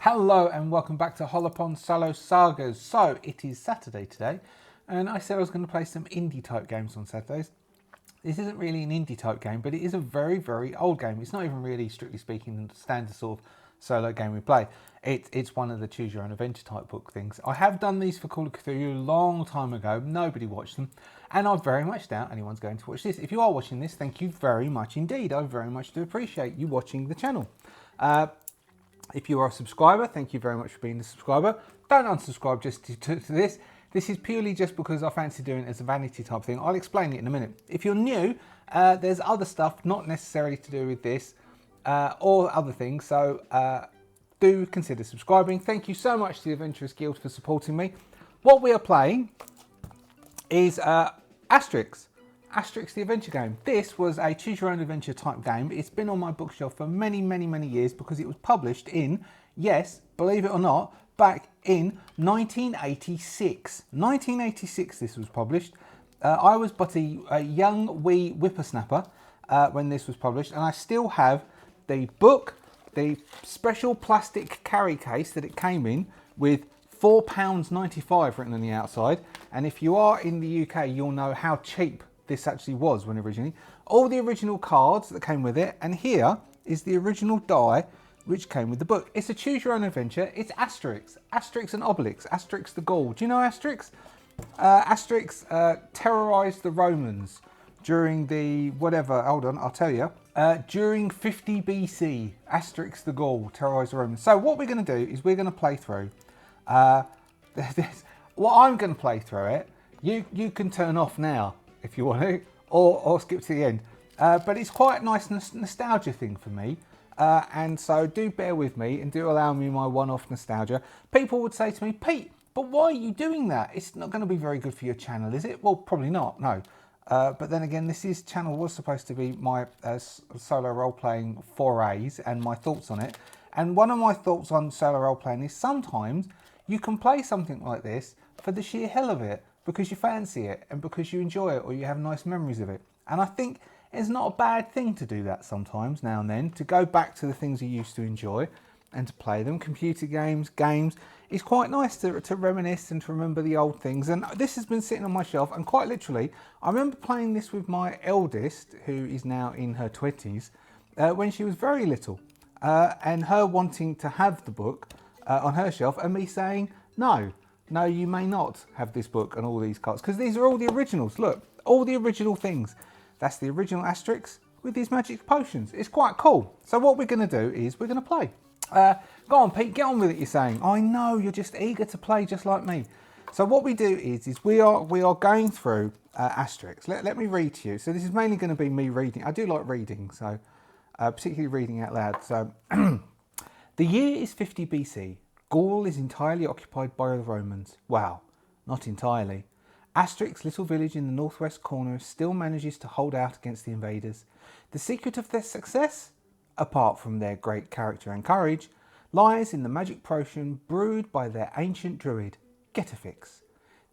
Hello and welcome back to Hollowponds Solo Sagas. So it is Saturday today and I said I was going to play some indie type games on Saturdays. This isn't really an indie type game, but it is a very, very old game. It's not even really, strictly speaking, the standard sort of solo game we play. It's one of the choose your own adventure type book things. I have done these for Call of Cthulhu a long time ago. Nobody watched them. And I very much doubt anyone's going to watch this. If you are watching this, thank you very much indeed. I very much do appreciate you watching the channel. If you are a subscriber, thank you very much for being a subscriber. Don't unsubscribe just to this. This is purely just because I fancy doing it as a vanity type thing. I'll explain it in a minute. If you're new, there's other stuff not necessarily to do with this or other things. So do consider subscribing. Thank you so much to the Adventurers Guild for supporting me. What we are playing is Asterix the Adventure Game. This was a choose your own adventure type game. It's been on my bookshelf for many, many, many years because it was published in, yes, believe it or not, back in 1986. 1986 this was published. I was but a young wee whippersnapper when this was published, and I still have the book, the special plastic carry case that it came in with £4.95 written on the outside. And if you are in the UK, you'll know how cheap this actually was when originally. All the original cards that came with it, and here is the original die which came with the book. It's a choose your own adventure. It's Asterix and Obelix, Asterix the Gaul. Do you know Asterix? Asterix terrorized the Romans during the whatever, hold on, I'll tell you. During 50 BC, Asterix the Gaul terrorized the Romans. So what we're going to do is we're going to play through. Well, I'm going to play through it. You can turn off now if you want to, or skip to the end. But it's quite a nice nostalgia thing for me. And so do bear with me and do allow me my one-off nostalgia. People would say to me, Pete, but why are you doing that? It's not going to be very good for your channel, is it? Well, probably not, no. But then again, this channel was supposed to be my solo role-playing forays and my thoughts on it. And one of my thoughts on solo role-playing is sometimes you can play something like this for the sheer hell of it, because you fancy it and because you enjoy it or you have nice memories of it. And I think it's not a bad thing to do that sometimes, now and then, to go back to the things you used to enjoy and to play them. Computer games, it's quite nice to reminisce and to remember the old things. And this has been sitting on my shelf, and quite literally, I remember playing this with my eldest, who is now in her 20s, when she was very little, and her wanting to have the book on her shelf and me saying, no, you may not have this book and all these cards, because these are all the originals. Look, all the original things. That's the original Asterix with these magic potions. It's quite cool. So what we're going to do is we're going to play. Go on, Pete, get on with it, you're saying. I know, you're just eager to play just like me. So what we do is we are going through Asterix. Let me read to you. So this is mainly going to be me reading. I do like reading, so particularly reading out loud. So the year is 50 BC. Gaul is entirely occupied by the Romans. Wow, not entirely. Asterix's little village in the northwest corner still manages to hold out against the invaders. The secret of their success, apart from their great character and courage, lies in the magic potion brewed by their ancient druid, Getafix.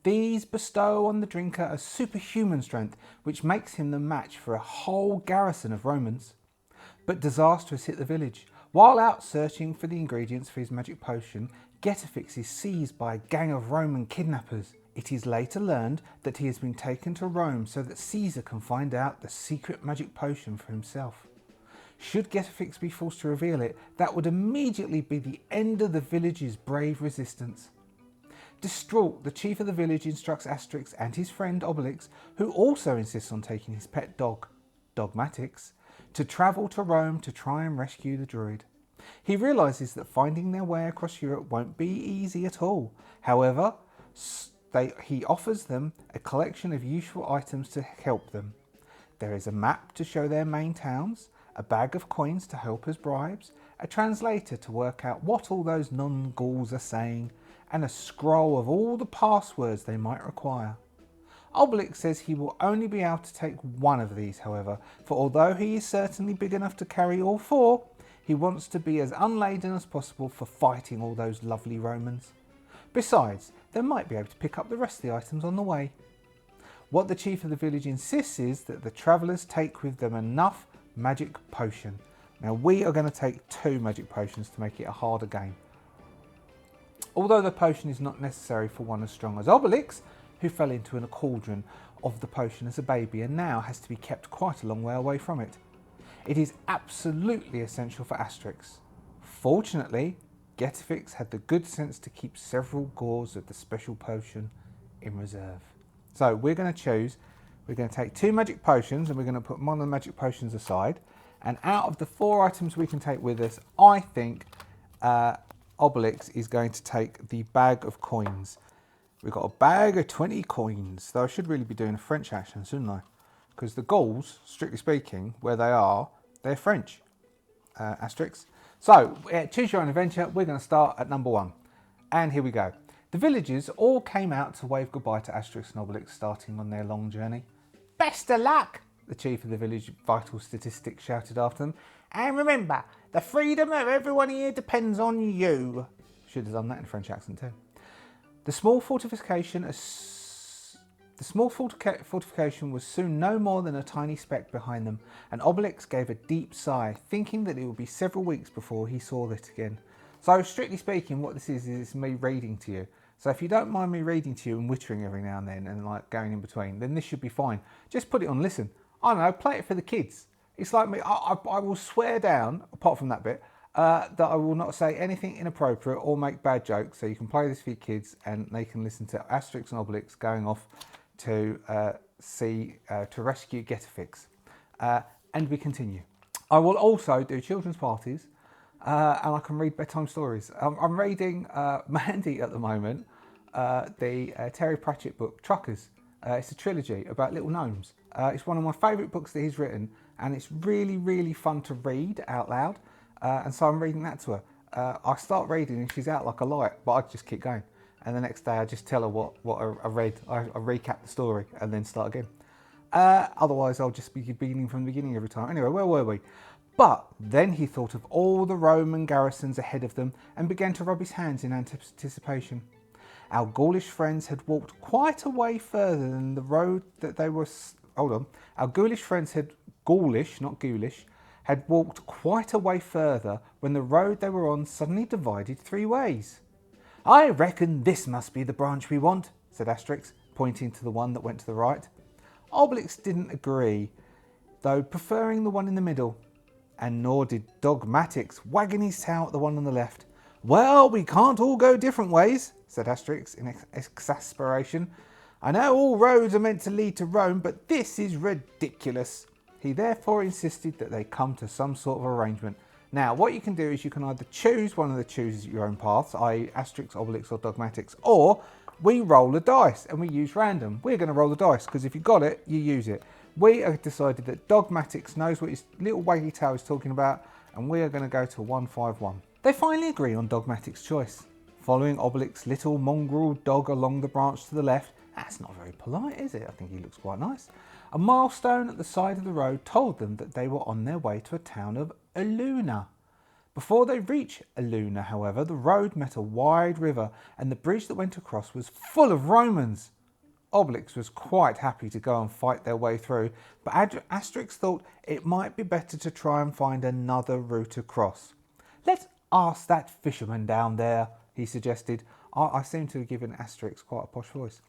These bestow on the drinker a superhuman strength which makes him the match for a whole garrison of Romans. But disaster has hit the village. While out searching for the ingredients for his magic potion, Getafix is seized by a gang of Roman kidnappers. It is later learned that he has been taken to Rome so that Caesar can find out the secret magic potion for himself. Should Getafix be forced to reveal it, that would immediately be the end of the village's brave resistance. Distraught, the chief of the village instructs Asterix and his friend Obelix, who also insists on taking his pet dog, Dogmatix, to travel to Rome to try and rescue the druid. He realises that finding their way across Europe won't be easy at all. However, he offers them a collection of useful items to help them. There is a map to show their main towns, a bag of coins to help as bribes, a translator to work out what all those non-Gauls are saying, and a scroll of all the passwords they might require. Obelix says he will only be able to take one of these, however, for although he is certainly big enough to carry all four, he wants to be as unladen as possible for fighting all those lovely Romans. Besides, they might be able to pick up the rest of the items on the way. What the chief of the village insists is that the travellers take with them enough magic potion. Now we are going to take 2 magic potions to make it a harder game. although the potion is not necessary for one as strong as Obelix, who fell into a cauldron of the potion as a baby and now has to be kept quite a long way away from it. It is absolutely essential for Asterix. Fortunately, Getafix had the good sense to keep several gauze of the special potion in reserve. So we're going to take 2 magic potions and we're going to put one of the magic potions aside. And out of the 4 items we can take with us, I think Obelix is going to take the bag of coins. We've got a bag of 20 coins, though I should really be doing a French accent, shouldn't I? Because the Gauls, strictly speaking, where they are, they're French. Asterix. So, choose your own adventure. We're going to start at number 1. And here we go. The villagers all came out to wave goodbye to Asterix and Obelix starting on their long journey. Best of luck, the chief of the village vital statistics shouted after them. And remember, the freedom of everyone here depends on you. Should have done that in French accent too. The small fortification was soon no more than a tiny speck behind them, and Obelix gave a deep sigh, thinking that it would be several weeks before he saw it again. So, strictly speaking, what this is me reading to you. So if you don't mind me reading to you and whittering every now and then and like going in between, then this should be fine. Just put it on listen. I don't know, play it for the kids. It's like me, I will swear down, apart from that bit, that I will not say anything inappropriate or make bad jokes, so you can play this for your kids and they can listen to Asterix and Obelix going off to rescue Getafix. And we continue. I will also do children's parties and I can read bedtime stories. I'm reading Mandy at the moment, the Terry Pratchett book, Truckers. It's a trilogy about little gnomes. It's one of my favourite books that he's written and it's really, really fun to read out loud. And so I'm reading that to her. I start reading and she's out like a light, but I just keep going. And the next day I just tell her what I read. I recap the story and then start again. Otherwise I'll just be beginning from the beginning every time. Anyway, where were we? But then he thought of all the Roman garrisons ahead of them and began to rub his hands in anticipation. Our Gaulish friends had walked quite a way further than the road that they were... Hold on. Our Gaulish friends had... Gaulish, not ghoulish, had walked quite a way further when the road they were on suddenly divided 3 ways. I reckon this must be the branch we want, said Asterix, pointing to the one that went to the right. Obelix didn't agree, though preferring the one in the middle, and nor did Dogmatix, wagging his tail at the one on the left. Well, we can't all go different ways, said Asterix in exasperation. I know all roads are meant to lead to Rome, but this is ridiculous. He therefore insisted that they come to some sort of arrangement. Now, what you can do is you can either choose one of the choose your own paths, i.e. Asterix, Obelix or Dogmatix, or we roll a dice and we use random. We're going to roll the dice because if you got it, you use it. We have decided that Dogmatix knows what his little waggy tail is talking about and we are going to go to 151. They finally agree on Dogmatix's choice. Following Obelix's little mongrel dog along the branch to the left, that's not very polite, is it? I think he looks quite nice. A milestone at the side of the road told them that they were on their way to a town of Eluna. Before they reached Eluna, however, the road met a wide river and the bridge that went across was full of Romans. Obelix was quite happy to go and fight their way through, but Asterix thought it might be better to try and find another route across. Let's ask that fisherman down there, he suggested. I seem to have given Asterix quite a posh voice.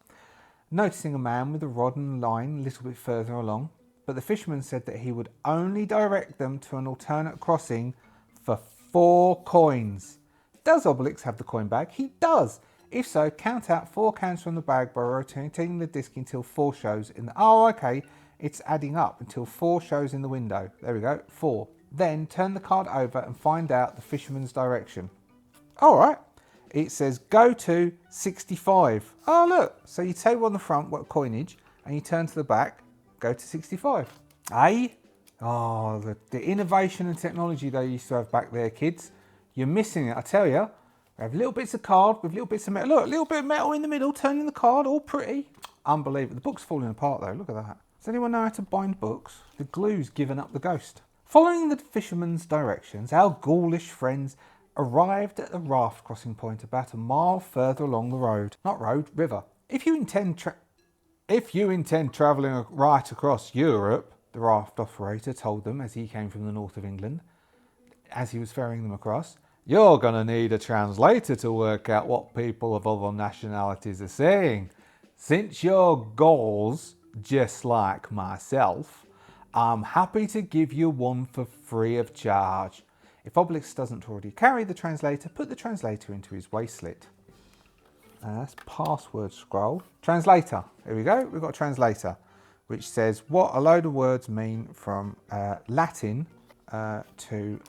Noticing a man with a rod and line a little bit further along, but the fisherman said that he would only direct them to an alternate crossing for 4 coins. Does Obelix have the coin bag? He does! If so, count out 4 coins from the bag by rotating the disc until 4 shows in the... Oh, okay, it's adding up until 4 shows in the window. There we go, 4. Then turn the card over and find out the fisherman's direction. Alright. It says go to 65. Oh look, so you table on the front what coinage and you turn to the back, go to 65. Eh? Oh, the innovation and technology they used to have back there, kids. You're missing it, I tell you. We have little bits of card with little bits of metal. Look, a little bit of metal in the middle, turning the card, all pretty. Unbelievable. The book's falling apart though, look at that. Does anyone know how to bind books? The glue's given up the ghost. Following the fisherman's directions, our Gaulish friends arrived at the raft crossing point about a mile further along the road. Not road, river. If you intend travelling right across Europe, the raft operator told them as he came from the north of England, as he was ferrying them across, You're going to need a translator to work out what people of other nationalities are saying. Since you're Gauls, just like myself, I'm happy to give you one for free of charge. If Obelix doesn't already carry the translator, put the translator into his waistlet. That's password scroll. Translator. Here we go. We've got a translator, which says what a load of words mean from Latin to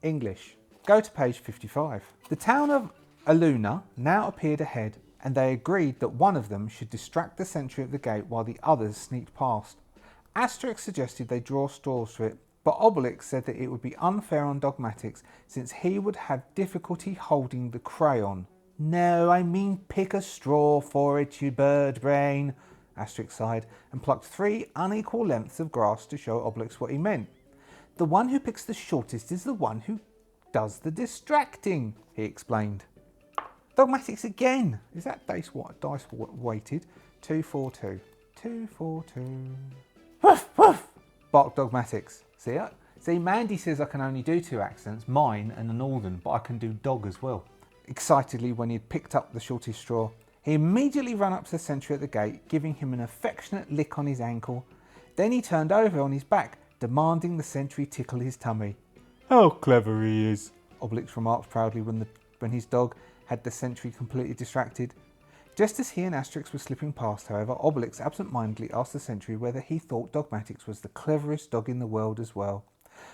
English. Go to page 55. The town of Aluna now appeared ahead, and they agreed that one of them should distract the sentry at the gate while the others sneaked past. Asterix suggested they draw straws for it, but Obelix said that it would be unfair on Dogmatix since he would have difficulty holding the crayon. No, I mean pick a straw for it, you bird brain. Asterix sighed and plucked 3 unequal lengths of grass to show Obelix what he meant. The one who picks the shortest is the one who does the distracting, he explained. Dogmatix again. Is that dice weighted? 2, 4, 2. 2, 4, 2. Woof, woof, barked Dogmatix. See, Mandy says I can only do 2 accents, mine and the northern, but I can do dog as well. Excitedly, when he'd picked up the shortest straw, he immediately ran up to the sentry at the gate, giving him an affectionate lick on his ankle. Then he turned over on his back, demanding the sentry tickle his tummy. How clever he is, Obelix remarked proudly when his dog had the sentry completely distracted. Just as he and Asterix were slipping past, however, Obelix absent-mindedly asked the sentry whether he thought Dogmatix was the cleverest dog in the world as well.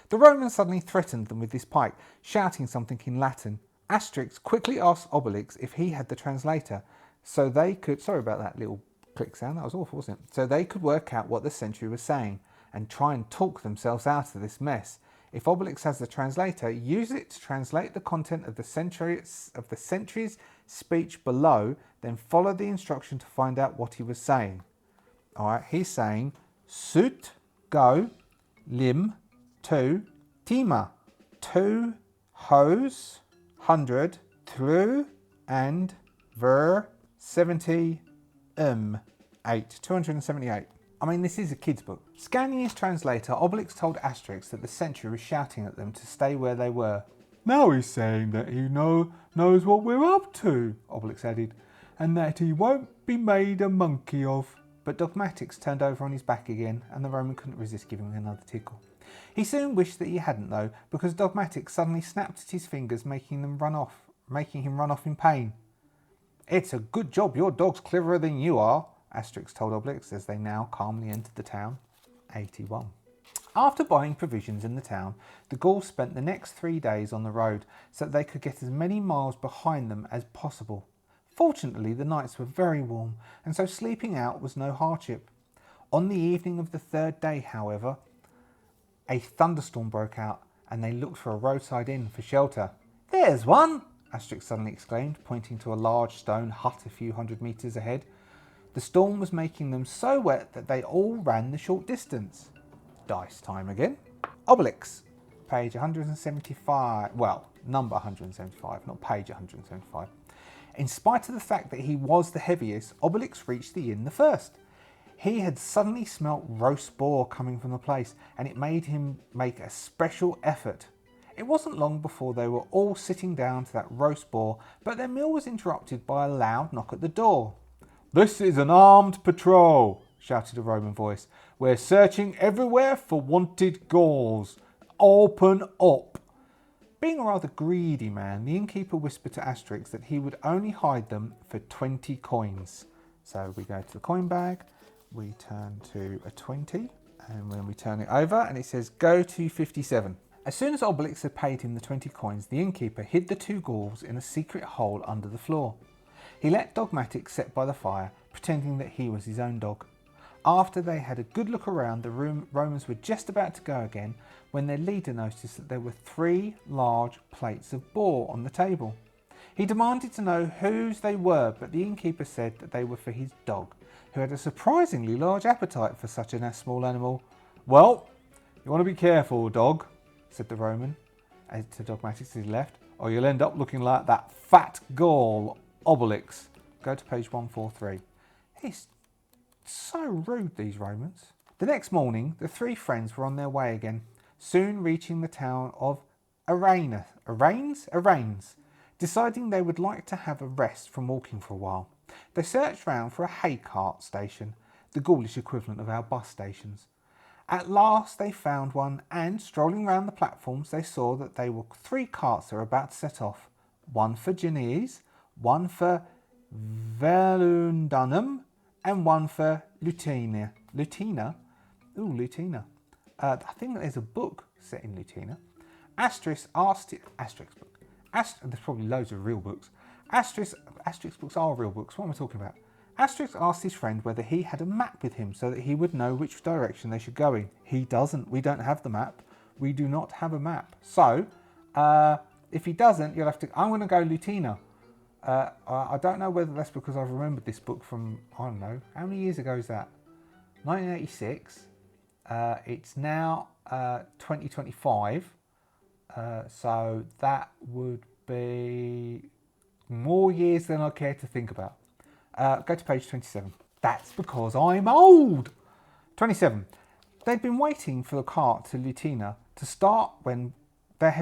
The Roman suddenly threatened them with his pike, shouting something in Latin. Asterix quickly asked Obelix if he had the translator, so they could... Sorry about that little click sound, that was awful, wasn't it? So they could work out what the sentry was saying and try and talk themselves out of this mess. If Obelix has the translator, use it to translate the content of the sentry's speech below, then follow the instruction to find out what he was saying. Alright, he's saying, Sut, go, lim, tu, tima, 2 hose, 100, through, and ver, 70, 8, 278. I mean, this is a kid's book. Scanning his translator, Obelix told Asterix that the sentry was shouting at them to stay where they were. Now he's saying that he knows what we're up to, Obelix added, and that he won't be made a monkey of. But Dogmatix turned over on his back again, and the Roman couldn't resist giving him another tickle. He soon wished that he hadn't, though, because Dogmatix suddenly snapped at his fingers, making him run off in pain. It's a good job your dog's cleverer than you are, Asterix told Obelix as they now calmly entered the town. 81. After buying provisions in the town, the Gauls spent the next 3 days on the road so that they could get as many miles behind them as possible. Fortunately, the nights were very warm, and so sleeping out was no hardship. On the evening of the 3rd day, however, a thunderstorm broke out, and they looked for a roadside inn for shelter. There's one, Asterix suddenly exclaimed, pointing to a large stone hut a few hundred metres ahead. The storm was making them so wet that they all ran the short distance. Dice time again. Obelix, page 175. Well, number 175, not page 175. In spite of the fact that he was the heaviest, Obelix reached the inn the first. He had suddenly smelt roast boar coming from the place, and it made him make a special effort. It wasn't long before they were all sitting down to that roast boar, but their meal was interrupted by a loud knock at the door. This is an armed patrol, shouted a Roman voice. We're searching everywhere for wanted Gauls. Open up. Being a rather greedy man, the innkeeper whispered to Asterix that he would only hide them for 20 coins. So we go to the coin bag, we turn to a 20, and then we turn it over, and it says go to 57. As soon as Obelix had paid him the 20 coins, the innkeeper hid the 2 Gauls in a secret hole under the floor. He let Dogmatix sit by the fire, pretending that he was his own dog. After they had a good look around, the Romans were just about to go again when their leader noticed that there were 3 large plates of boar on the table. He demanded to know whose they were, but the innkeeper said that they were for his dog, who had a surprisingly large appetite for such a small animal. Well, you want to be careful, dog, said the Roman to Dogmatix as he left, or you'll end up looking like that fat Gaul, Obelix. Go to page 143. He's so rude, these Romans. The next morning, the 3 friends were on their way again, soon reaching the town of arraigns. Deciding they would like to have a rest from walking for a while, they searched round for a hay cart station, the Gaulish equivalent of our bus stations. At last they found one, and strolling round the platforms they saw that they were 3 carts that were about to set off. One for Genoese, one for Velundunum, and one for Lutina. Lutina? Ooh, Lutina. I think there's a book set in Lutina. Asterix book. There's probably loads of real books. Asterix books are real books. What am I talking about? Asterix asked his friend whether he had a map with him so that he would know which direction they should go in. He doesn't. We don't have the map. We do not have a map. So, if he doesn't, you'll have to... I'm going to go Lutina. I don't know whether that's because I've remembered this book from, I don't know, how many years ago is that? 1986. It's now 2025. So that would be more years than I care to think about. Go to page 27. That's because I'm old. 27. They'd been waiting for the cart to Lutina to start when one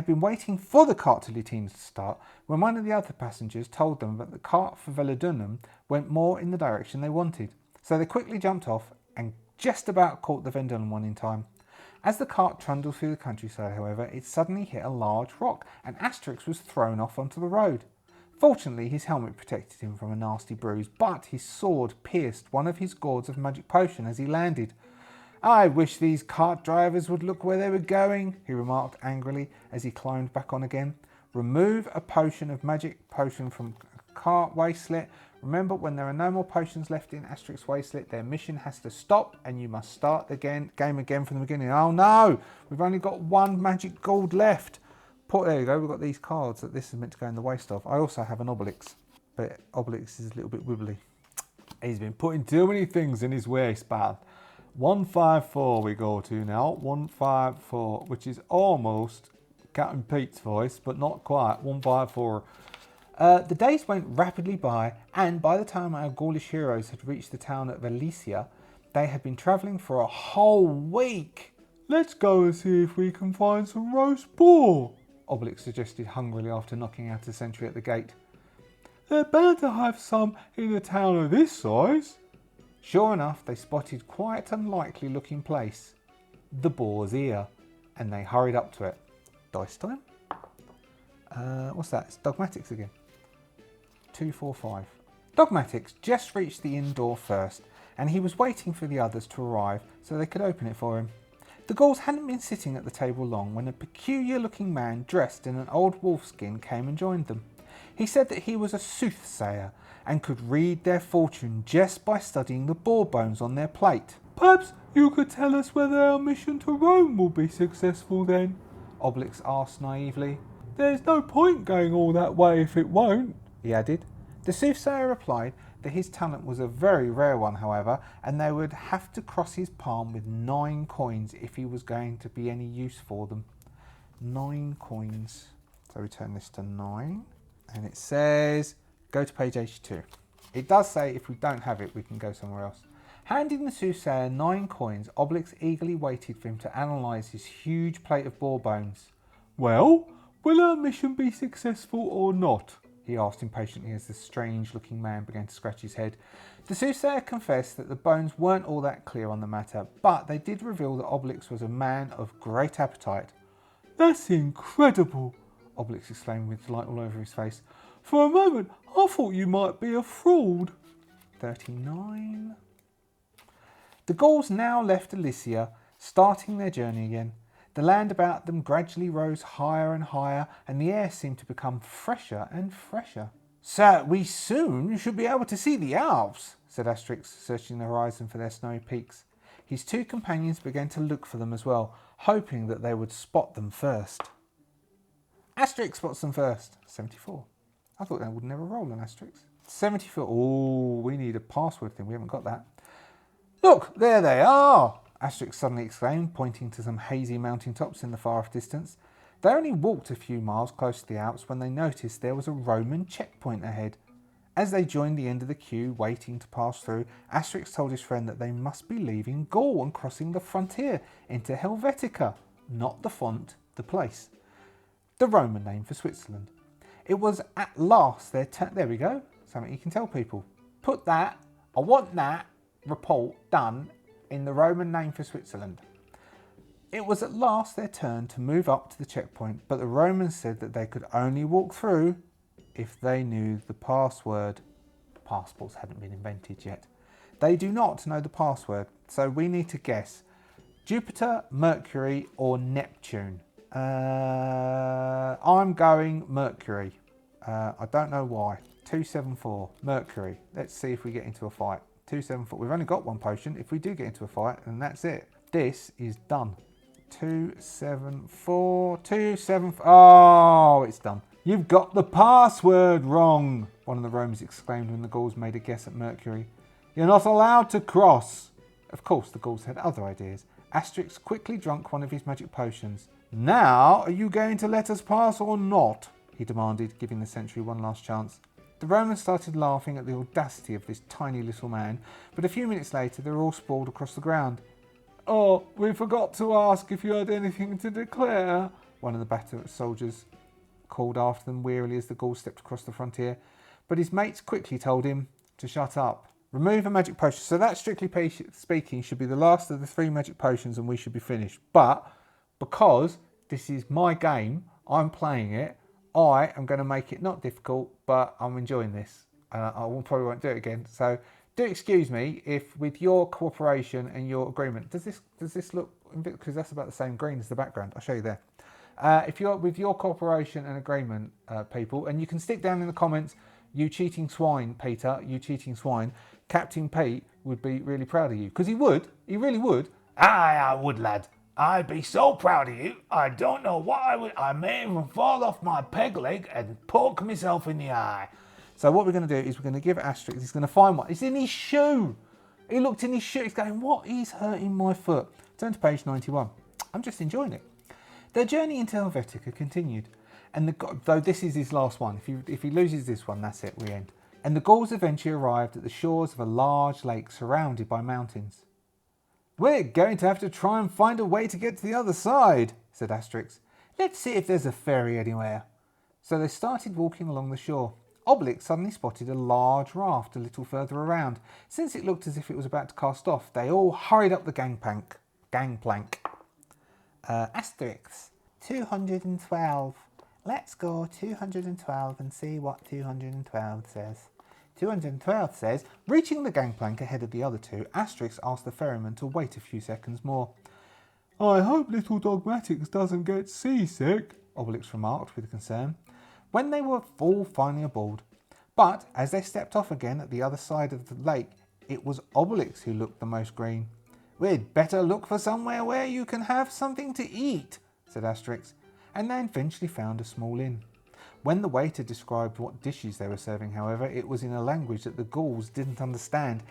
of the other passengers told them that the cart for Veludunum went more in the direction they wanted. So they quickly jumped off and just about caught the Vendunum one in time. As the cart trundled through the countryside, however, it suddenly hit a large rock and Asterix was thrown off onto the road. Fortunately, his helmet protected him from a nasty bruise, but his sword pierced one of his gourds of magic potion as he landed. I wish these cart drivers would look where they were going, he remarked angrily as he climbed back on again. Remove a potion of magic potion from a cart wastelet. Remember, when there are no more potions left in Asterix wastelet, their mission has to stop and you must start the game again from the beginning. Oh no, we've only got 1 magic gold left. There you go, we've got these cards that this is meant to go in the waste of. I also have an Obelix, but Obelix is a little bit wibbly. He's been putting too many things in his waistband. 154 we go to now, 154, which is almost Captain Pete's voice, but not quite, 154. The days went rapidly by, and by the time our Gaulish heroes had reached the town of Alesia, they had been travelling for a whole week. Let's go and see if we can find some roast boar, Obelix suggested hungrily after knocking out a sentry at the gate. They're bound to have some in a town of this size. Sure enough, they spotted quite an unlikely looking place. The Boar's Ear, and they hurried up to it. Dice time? What's that? It's Dogmatics again. 245. Dogmatics just reached the inn door first, and he was waiting for the others to arrive so they could open it for him. The Gauls hadn't been sitting at the table long when a peculiar-looking man dressed in an old wolfskin came and joined them. He said that he was a soothsayer and could read their fortune just by studying the boar bones on their plate. Perhaps you could tell us whether our mission to Rome will be successful then, Obelix asked naively. There's no point going all that way if it won't, he added. The soothsayer replied that his talent was a very rare one, however, and they would have to cross his palm with 9 coins if he was going to be any use for them. 9 coins. So we turn this to 9, and it says, go to page 82. It does say if we don't have it, we can go somewhere else. Handing the soothsayer 9 coins, Obelix eagerly waited for him to analyse his huge plate of boar bones. Well, will our mission be successful or not? He asked impatiently as the strange-looking man began to scratch his head. The soothsayer confessed that the bones weren't all that clear on the matter, but they did reveal that Obelix was a man of great appetite. That's incredible, Obelix exclaimed with delight all over his face. For a moment, I thought you might be a fraud. 39. The Gauls now left Alesia, starting their journey again. The land about them gradually rose higher and higher, and the air seemed to become fresher and fresher. So we soon should be able to see the Alps, said Asterix, searching the horizon for their snowy peaks. His 2 companions began to look for them as well, hoping that they would spot them first. Asterix spots them first. 74. I thought they would never roll on Asterix. 74. Oh, we need a password thing. We haven't got that. Look, there they are, Asterix suddenly exclaimed, pointing to some hazy mountain tops in the far off distance. They only walked a few miles close to the Alps when they noticed there was a Roman checkpoint ahead. As they joined the end of the queue, waiting to pass through, Asterix told his friend that they must be leaving Gaul and crossing the frontier into Helvetica, not the font, the place. the Roman name for Switzerland. It was at last their turn. There we go. Something you can tell people. Put that, I want that report done in the Roman name for Switzerland. It was at last their turn to move up to the checkpoint, but the Romans said that they could only walk through if they knew the password. Passports hadn't been invented yet. They do not know the password, so we need to guess. Jupiter, Mercury or Neptune? I'm going Mercury. I don't know why. 274, Mercury. Let's see if we get into a fight. 274. We've only got one potion. If we do get into a fight, then that's it. This is done. 274, 274. Oh, it's done. You've got the password wrong, one of the Romans exclaimed when the Gauls made a guess at Mercury. You're not allowed to cross. Of course, the Gauls had other ideas. Asterix quickly drank one of his magic potions. Now, are you going to let us pass or not? He demanded, giving the sentry one last chance. The Romans started laughing at the audacity of this tiny little man, but a few minutes later they were all sprawled across the ground. Oh, we forgot to ask if you had anything to declare, one of the battered soldiers called after them wearily as the Gauls stepped across the frontier, but his mates quickly told him to shut up. Remove a magic potion. So that, strictly speaking, should be the last of the 3 magic potions and we should be finished. But because this is my game, I'm playing it, I am going to make it not difficult, but I'm enjoying this. I probably won't do it again. So do excuse me if, with your cooperation and your agreement, does this look, because that's about the same green as the background. I'll show you there. If you're with your cooperation and agreement, people, and you can stick down in the comments, you cheating swine, Peter, you cheating swine. Captain Pete would be really proud of you, because he really would. Aye, I would, lad. I'd be so proud of you. I don't know what I would. I may even fall off my peg leg and poke myself in the eye. So what we're going to do is we're going to give Asterix, he's going to find one. It's in his shoe. He looked in his shoe. He's going, what is hurting my foot? Turn to page 91. I'm just enjoying it. Their journey into Helvetica continued. And though this is his last one, if he loses this one, that's it, we end. And the Gauls eventually arrived at the shores of a large lake surrounded by mountains. We're going to have to try and find a way to get to the other side, said Asterix. Let's see if there's a ferry anywhere. So they started walking along the shore. Obelix suddenly spotted a large raft a little further around. Since it looked as if it was about to cast off, they all hurried up the gangplank. Asterix, 212. Let's go 212 and see what 212 says. 212 says, reaching the gangplank ahead of the other two, Asterix asked the ferryman to wait a few seconds more. I hope little Dogmatix doesn't get seasick, Obelix remarked with concern, when they were all finally aboard. But as they stepped off again at the other side of the lake, it was Obelix who looked the most green. We'd better look for somewhere where you can have something to eat, said Asterix, and they eventually found a small inn. When the waiter described what dishes they were serving, however, it was in a language that the Gauls didn't understand.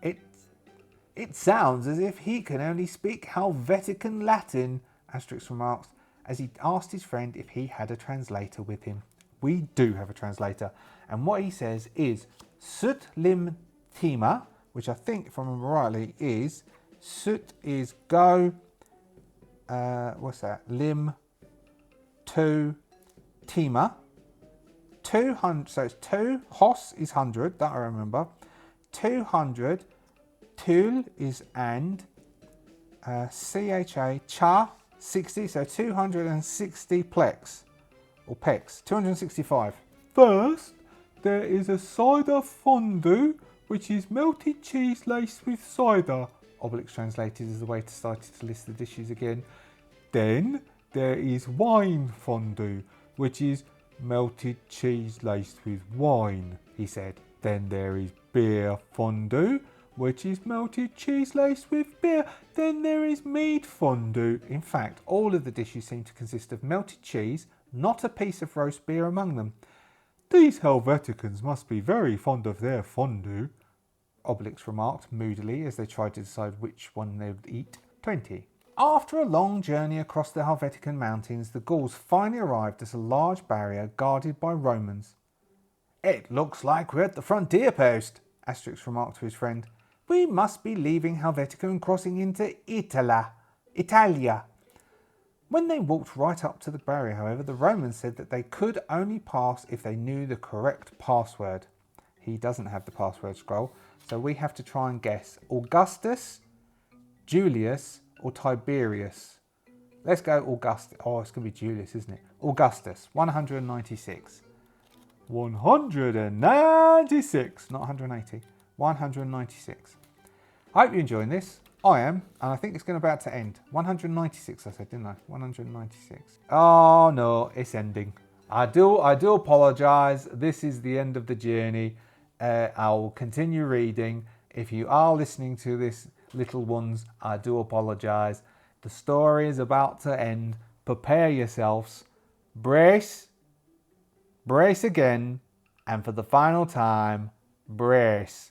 It sounds as if he can only speak Helvetican Latin, Asterix remarked, as he asked his friend if he had a translator with him. We do have a translator, and what he says is Sut lim tima, which I think, if I remember rightly, is Sut is go, what's that, lim to tima. 200, so it's 2, hos is 100, that I remember. 200, tul is and, cha, cha, 60, so 260 plex, or pex, 265. First, there is a cider fondue, which is melted cheese laced with cider, Obelix translated as the waiter started to list the dishes again. Then, there is wine fondue, which is melted cheese laced with wine, he said. Then there is beer fondue, which is melted cheese laced with beer. Then there is mead fondue. In fact, all of the dishes seem to consist of melted cheese, not a piece of roast beer among them. These Helveticans must be very fond of their fondue, Obelix remarked moodily as they tried to decide which one they would eat. 20. After a long journey across the Helvetican mountains, the Gauls finally arrived at a large barrier guarded by Romans. It looks like we're at the frontier post, Asterix remarked to his friend. We must be leaving Helvetica and crossing into Italia. When they walked right up to the barrier, however, the Romans said that they could only pass if they knew the correct password. He doesn't have the password scroll, so we have to try and guess. Augustus, Julius, or Tiberius? Let's go Augustus. Oh, it's going to be Julius, isn't it? Augustus, 196. 196, not 180. 196. I hope you're enjoying this. I am, and I think it's about to end. 196, I said, didn't I? 196. Oh no, it's ending. I do apologise. This is the end of the journey. I will continue reading. If you are listening to this, little ones, I do apologise. The story is about to end. Prepare yourselves. Brace again, and for the final time, brace.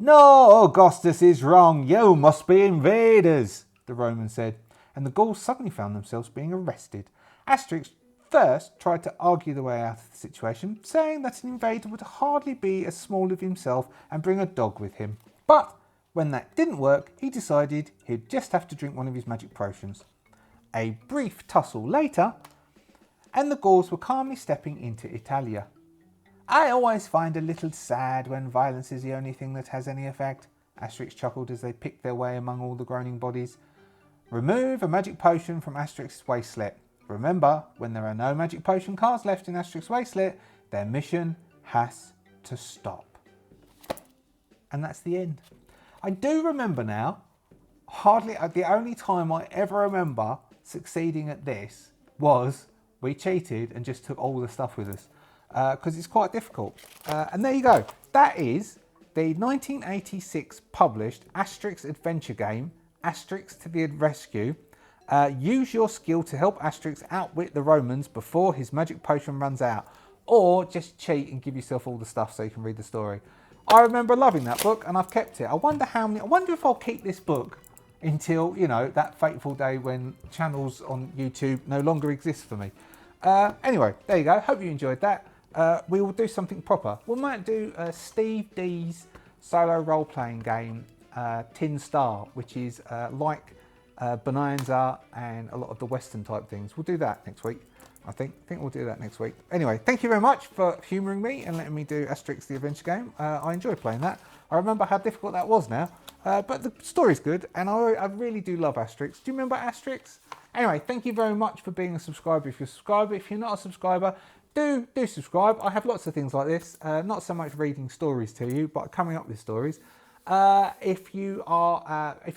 No, Augustus is wrong. You must be invaders, the Romans said, and the Gauls suddenly found themselves being arrested. Asterix first tried to argue the way out of the situation, saying that an invader would hardly be as small as himself and bring a dog with him. But when that didn't work, he decided he'd just have to drink one of his magic potions. A brief tussle later, and the Gauls were calmly stepping into Italia. I always find a little sad when violence is the only thing that has any effect, Asterix chuckled as they picked their way among all the groaning bodies. Remove a magic potion from Asterix's wastelet. Remember, when there are no magic potion cards left in Asterix's wastelet, their mission has to stop. And that's the end. I do remember now, the only time I ever remember succeeding at this was we cheated and just took all the stuff with us. Because it's quite difficult. And there you go. That is the 1986 published Asterix Adventure Game, Asterix to the Rescue. Use your skill to help Asterix outwit the Romans before his magic potion runs out. Or just cheat and give yourself all the stuff so you can read the story. I remember loving that book and I've kept it. I wonder if I'll keep this book until, that fateful day when channels on YouTube no longer exist for me. Anyway, there you go. Hope you enjoyed that. We will do something proper. We might do Steve D's solo role-playing game, Tin Star, which is like Bonanza and a lot of the Western type things. We'll do that next week. I think we'll do that next week. Anyway, thank you very much for humouring me and letting me do Asterix the Adventure Game. I enjoyed playing that. I remember how difficult that was now. But the story's good, and I really do love Asterix. Do you remember Asterix? Anyway, thank you very much for being a subscriber if you're a subscriber. If you're not a subscriber, do subscribe. I have lots of things like this. Not so much reading stories to you, but coming up with stories. If you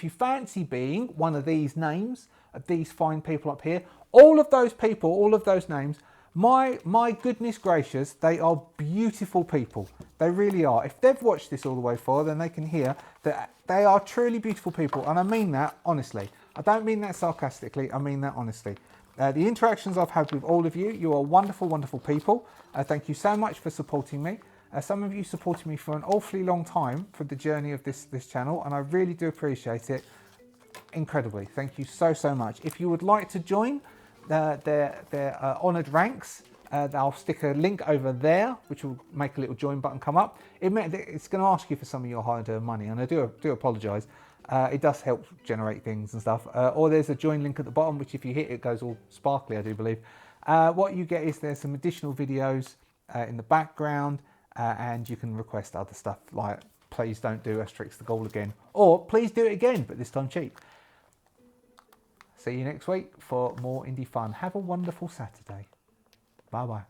fancy being one of these names, of these fine people up here, all of those people, all of those names, my goodness gracious, they are beautiful people. They really are. If they've watched this all the way forward, then they can hear that they are truly beautiful people. And I mean that honestly. I don't mean that sarcastically. I mean that honestly. The interactions I've had with all of you, you are wonderful, wonderful people. Thank you so much for supporting me. Some of you supported me for an awfully long time for the journey of this channel, and I really do appreciate it incredibly. Thank you so much. If you would like to join their honoured ranks, I'll stick a link over there, which will make a little join button come up. It's going to ask you for some of your hard-earned money, and I do apologise. It does help generate things and stuff. Or there's a join link at the bottom, which if you hit, it goes all sparkly, I do believe. What you get is there's some additional videos in the background, and you can request other stuff like, please don't do Asterix the Gaul again, or please do it again, but this time cheap. See you next week for more indie fun. Have a wonderful Saturday. Bye-bye.